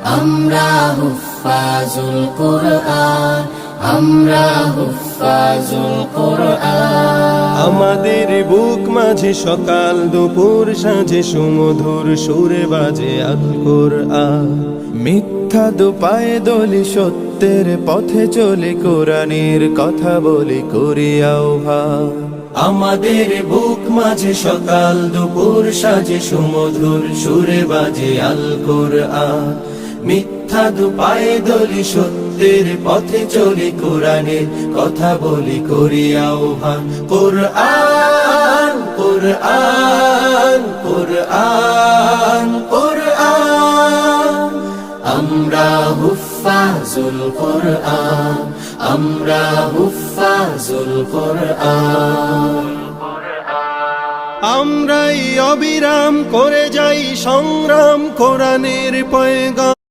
আমরা হুফাজুল কুরআন, আমরা হুফাজুল কুরআন। আমাদের বুক মাঝে সকাল দুপুর সাঁঝে সুমধুর সুরে বাজে আল কুরআন। মিথ্যা দুপায়ে দলি সত্যের পথে চলে কোরআনের কথা বলি করি আহ্বান। আমাদের বুক মাঝে সকাল দুপুর সাজে সুমধুর সুরে বাজে আল কুরআন। মিথ্যা দুপায়ে দলি সত্যের পথে চলি কোরআনের কথা বলি করি আহ্বান। কুরআন কুরআন কুরআন কুরআন। আমরা হুফাজুল কুরআন, আমরা হুফাজুল কুরআন। আমরাই অবিরাম করে যাই সংগ্রাম কোরআনের পয়গাম।